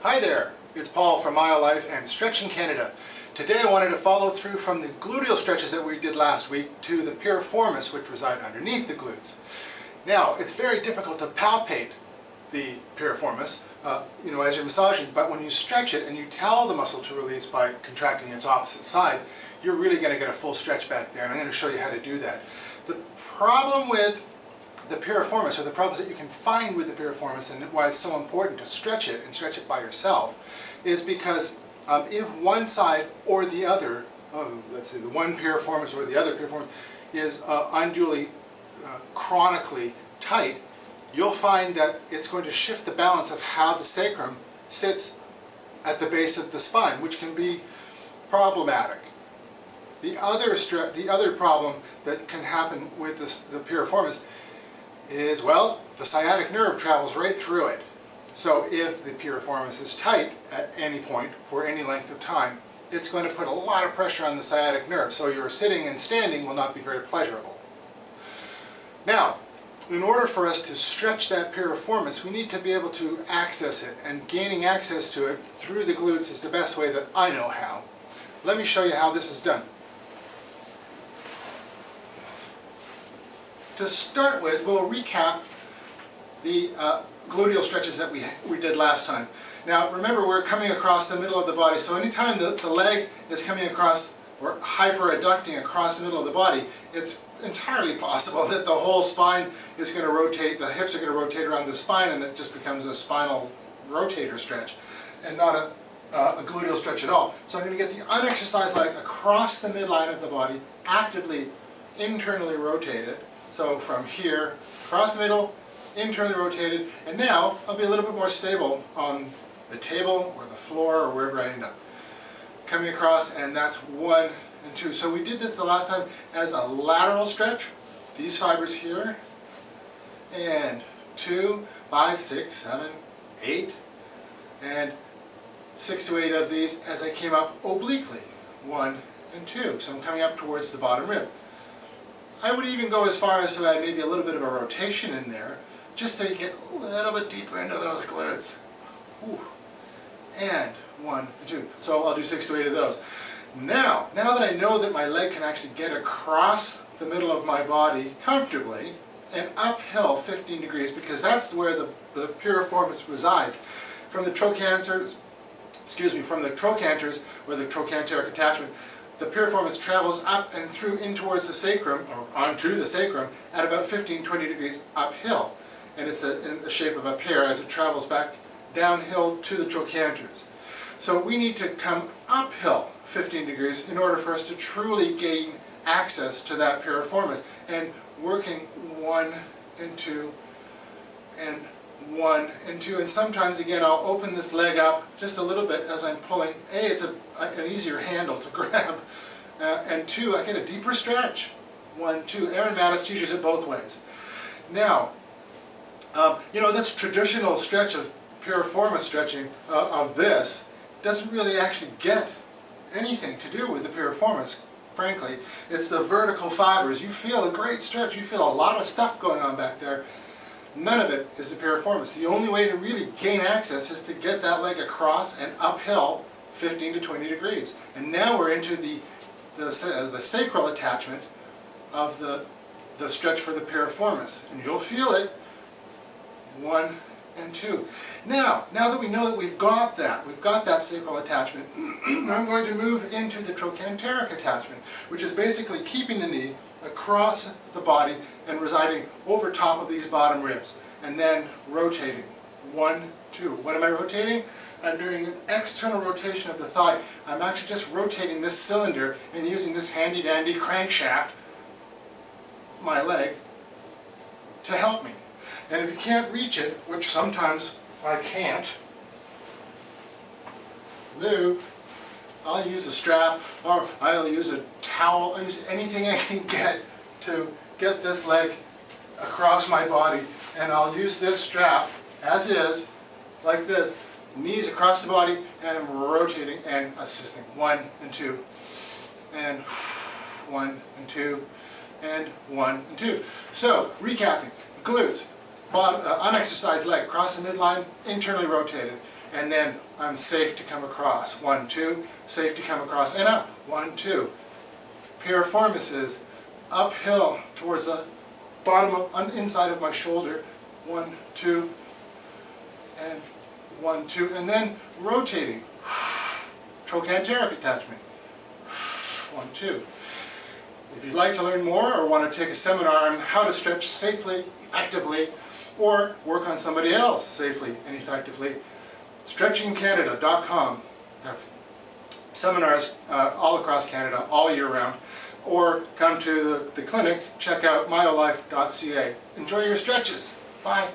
Hi there, it's Paul from Myolife and Stretching Canada. Today I wanted to follow through from the gluteal stretches that we did last week to the piriformis, which reside underneath the glutes. Now, it's very difficult to palpate the piriformis, as you're massaging, but when you stretch it and you tell the muscle to release by contracting its opposite side, you're really going to get a full stretch back there, and I'm going to show you how to do that. The problem with the piriformis, or the problems that you can find with the piriformis, and why it's so important to stretch it and stretch it by yourself, is because if one side or the other, let's say the one piriformis or the other piriformis, is unduly chronically tight, you'll find that it's going to shift the balance of how the sacrum sits at the base of the spine, which can be problematic. The other problem that can happen with the piriformis is, well, the sciatic nerve travels right through it. So if the piriformis is tight at any point for any length of time, it's going to put a lot of pressure on the sciatic nerve, so your sitting and standing will not be very pleasurable. Now, in order for us to stretch that piriformis, we need to be able to access it, and gaining access to it through the glutes is the best way that I know how. Let me show you how this is done. To start with, we'll recap the gluteal stretches that we did last time. Now remember, we're coming across the middle of the body, so anytime the leg is coming across or hyperadducting across the middle of the body, it's entirely possible that the whole spine is going to rotate, the hips are going to rotate around the spine, and it just becomes a spinal rotator stretch and not a gluteal stretch at all. So I'm going to get the unexercised leg across the midline of the body, actively internally rotated. So from here, across the middle, internally rotated, and now I'll be a little bit more stable on the table or the floor or wherever I end up. Coming across, and that's 1 and 2. So we did this the last time as a lateral stretch, these fibers here, and 2, 5, 6, 7, 8, and 6 to 8 of these as I came up obliquely, 1 and 2. So I'm coming up towards the bottom rib. I would even go as far as to add maybe a little bit of a rotation in there, just so you get a little bit deeper into those glutes. Ooh. And 1 and 2. So I'll do 6 to 8 of those. Now that I know that my leg can actually get across the middle of my body comfortably and uphill 15 degrees, because that's where the piriformis resides. From the trochanters, from the trochanters, or the trochanteric attachment, the piriformis travels up and through in towards the sacrum, or onto the sacrum, at about 15-20 degrees uphill. And it's in the shape of a pear as it travels back downhill to the trochanters. So we need to come uphill 15 degrees in order for us to truly gain access to that piriformis. And working 1 and 2 and 1 and 2, and sometimes again I'll open this leg up just a little bit as I'm pulling. It's an easier handle to grab, and 2, I get a deeper stretch. 1, 2. Aaron Mattis teaches it both ways. Now, this traditional stretch of piriformis stretching of this doesn't really actually get anything to do with the piriformis, frankly. It's the vertical fibers. You feel a great stretch, you feel a lot of stuff going on back there. None of it is the piriformis. The only way to really gain access is to get that leg across and uphill 15 to 20 degrees. And now we're into the sacral attachment of the stretch for the piriformis. And you'll feel it. 1 and 2. Now that we know that we've got that sacral attachment, I'm going to move into the trochanteric attachment, which is basically keeping the knee across the body and residing over top of these bottom ribs, and then rotating. 1, 2. What am I rotating? I'm doing an external rotation of the thigh. I'm actually just rotating this cylinder and using this handy-dandy crankshaft, my leg, to help me. And if you can't reach it, which sometimes I can't, I'll use a strap, or I'll use a towel, I'll use anything I can get to get this leg across my body, and I'll use this strap as is, like this, knees across the body, and I'm rotating and assisting. 1 and 2, and 1 and 2, and 1 and 2. So, recapping, glutes, unexercised leg, across the midline, internally rotated. and then I'm safe to come across. 1, 2, safe to come across, and up. 1, 2. Piriformis is uphill towards the bottom of, inside of my shoulder. 1, 2, and 1, 2, and then rotating. Trochanteric attachment. 1, 2. If you'd like to learn more or want to take a seminar on how to stretch safely, effectively, or work on somebody else safely and effectively, stretchingcanada.com. Have seminars all across Canada, all year round. Or come to the clinic, check out myolife.ca. Enjoy your stretches. Bye.